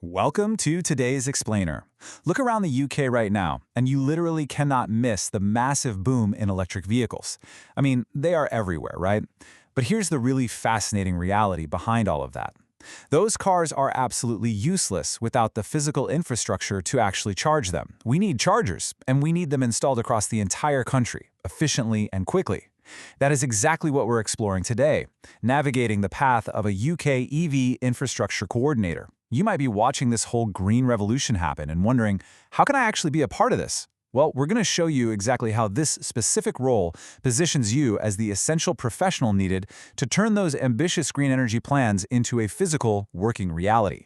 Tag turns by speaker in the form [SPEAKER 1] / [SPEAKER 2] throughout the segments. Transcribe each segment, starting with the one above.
[SPEAKER 1] Welcome to today's Explainer. Look around the UK right now, and you literally cannot miss the massive boom in electric vehicles. I mean, they are everywhere, right? But here's the really fascinating reality behind all of that. Those cars are absolutely useless without the physical infrastructure to actually charge them. We need chargers, and we need them installed across the entire country, efficiently and quickly. That is exactly what we're exploring today, navigating the path of a UK EV infrastructure coordinator. You might be watching this whole green revolution happen and wondering, how can I actually be a part of this? Well, we're going to show you exactly how this specific role positions you as the essential professional needed to turn those ambitious green energy plans into a physical, working reality.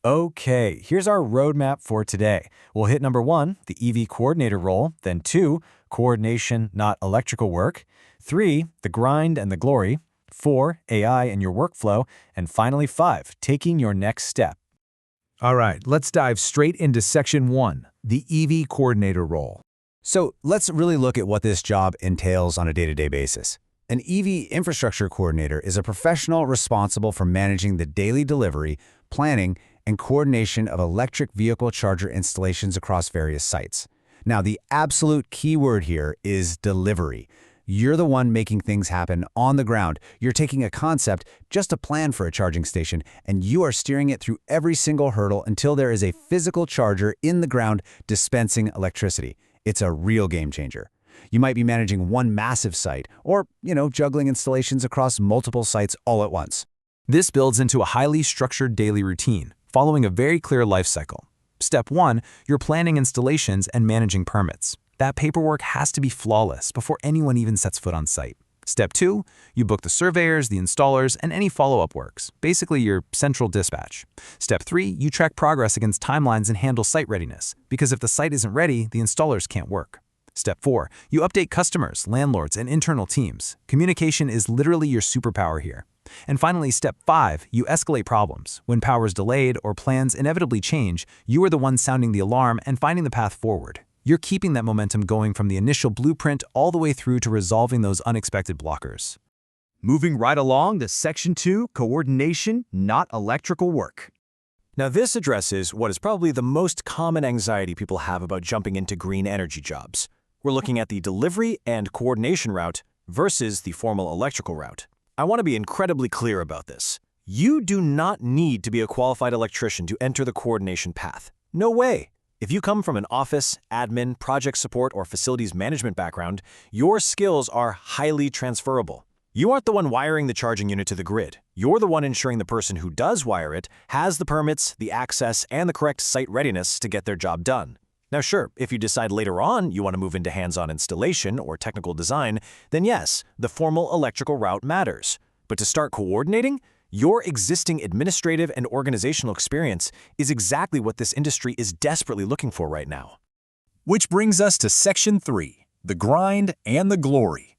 [SPEAKER 2] Okay, here's our roadmap for today. We'll hit number 1, the EV coordinator role, then 2, coordination, not electrical work, 3, the grind and the glory, 4, AI in your workflow, and finally 5, taking your next step.
[SPEAKER 1] All right, let's dive straight into Section 1, the EV coordinator role.
[SPEAKER 2] So let's really look at what this job entails on a day-to-day basis. An EV infrastructure coordinator is a professional responsible for managing the daily delivery, planning, and coordination of electric vehicle charger installations across various sites. Now, the absolute key word here is delivery. You're the one making things happen on the ground. You're taking a concept, just a plan for a charging station, and you are steering it through every single hurdle until there is a physical charger in the ground dispensing electricity. It's a real game changer. You might be managing one massive site or, juggling installations across multiple sites all at once.
[SPEAKER 1] This builds into a highly structured daily routine, following a very clear life cycle. Step 1, you're planning installations and managing permits. That paperwork has to be flawless before anyone even sets foot on site. Step 2, you book the surveyors, the installers, and any follow-up works, basically your central dispatch. Step 3, you track progress against timelines and handle site readiness, because if the site isn't ready, the installers can't work. Step 4, you update customers, landlords, and internal teams. Communication is literally your superpower here. And finally, Step 5, you escalate problems. When power is delayed or plans inevitably change, you are the one sounding the alarm and finding the path forward. You're keeping that momentum going from the initial blueprint all the way through to resolving those unexpected blockers.
[SPEAKER 3] Moving right along to Section 2, coordination, not electrical work.
[SPEAKER 4] Now this addresses what is probably the most common anxiety people have about jumping into green energy jobs. We're looking at the delivery and coordination route versus the formal electrical route. I want to be incredibly clear about this. You do not need to be a qualified electrician to enter the coordination path. No way. If you come from an office, admin, project support, or facilities management background, your skills are highly transferable. You aren't the one wiring the charging unit to the grid. You're the one ensuring the person who does wire it has the permits, the access, and the correct site readiness to get their job done. Now sure, if you decide later on you want to move into hands-on installation or technical design, then yes, the formal electrical route matters. But to start coordinating, your existing administrative and organizational experience is exactly what this industry is desperately looking for right now.
[SPEAKER 1] Which brings us to Section 3, the grind and the glory.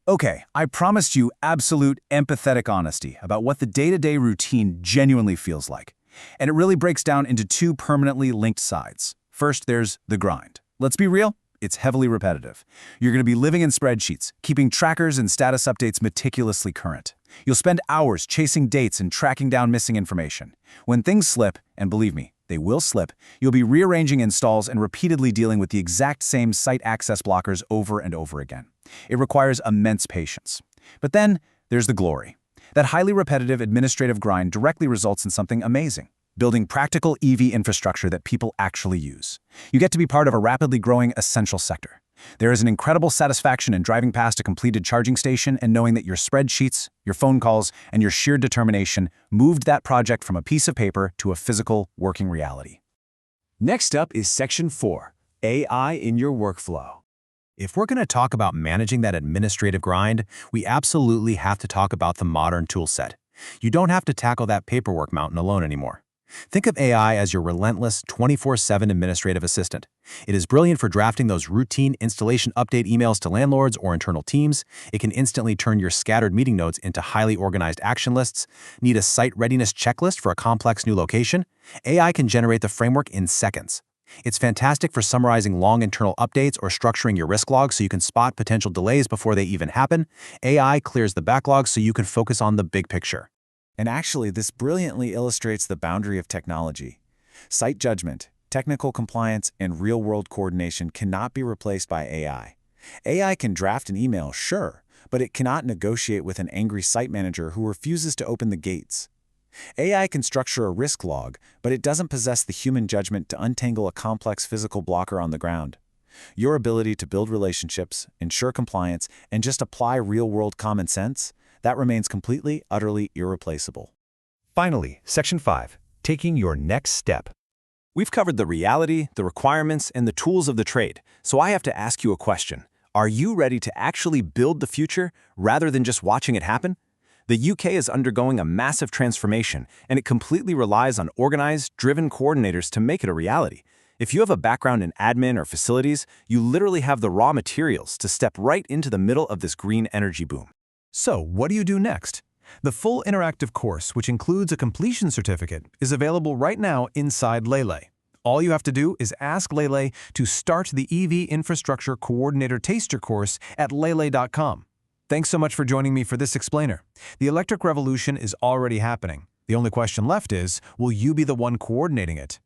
[SPEAKER 1] Okay, I promised you absolute empathetic honesty about what the day-to-day routine genuinely feels like. And it really breaks down into two permanently linked sides. First, there's the grind. Let's be real, it's heavily repetitive. You're going to be living in spreadsheets, keeping trackers and status updates meticulously current. You'll spend hours chasing dates and tracking down missing information. When things slip, and believe me, they will slip, you'll be rearranging installs and repeatedly dealing with the exact same site access blockers over and over again. It requires immense patience. But then, there's the glory. That highly repetitive administrative grind directly results in something amazing. Building practical EV infrastructure that people actually use. You get to be part of a rapidly growing essential sector. There is an incredible satisfaction in driving past a completed charging station and knowing that your spreadsheets, your phone calls, and your sheer determination moved that project from a piece of paper to a physical, working reality.
[SPEAKER 4] Next up is Section 4, AI in your workflow.
[SPEAKER 2] If we're going to talk about managing that administrative grind, we absolutely have to talk about the modern toolset. You don't have to tackle that paperwork mountain alone anymore. Think of AI as your relentless 24/7 administrative assistant. It is brilliant for drafting those routine installation update emails to landlords or internal teams. It can instantly turn your scattered meeting notes into highly organized action lists. Need a site readiness checklist for a complex new location? AI can generate the framework in seconds. It's fantastic for summarizing long internal updates or structuring your risk logs so you can spot potential delays before they even happen. AI clears the backlog so you can focus on the big picture.
[SPEAKER 5] And actually, this brilliantly illustrates the boundary of technology.
[SPEAKER 1] Site judgment, technical compliance, and real-world coordination cannot be replaced by AI. AI can draft an email, sure, but it cannot negotiate with an angry site manager who refuses to open the gates. AI can structure a risk log, but it doesn't possess the human judgment to untangle a complex physical blocker on the ground. Your ability to build relationships, ensure compliance, and just apply real-world common sense, that remains completely, utterly irreplaceable.
[SPEAKER 3] Finally, Section 5, taking your next step.
[SPEAKER 4] We've covered the reality, the requirements, and the tools of the trade, so I have to ask you a question. Are you ready to actually build the future rather than just watching it happen? The UK is undergoing a massive transformation, and it completely relies on organized, driven coordinators to make it a reality. If you have a background in admin or facilities, you literally have the raw materials to step right into the middle of this green energy boom.
[SPEAKER 3] So, what do you do next? The full interactive course, which includes a completion certificate, is available right now inside LELAIL. All you have to do is ask LELAIL to start the EV Infrastructure Coordinator Taster course at leilai.com. Thanks so much for joining me for this explainer. The electric revolution is already happening. The only question left is, will you be the one coordinating it?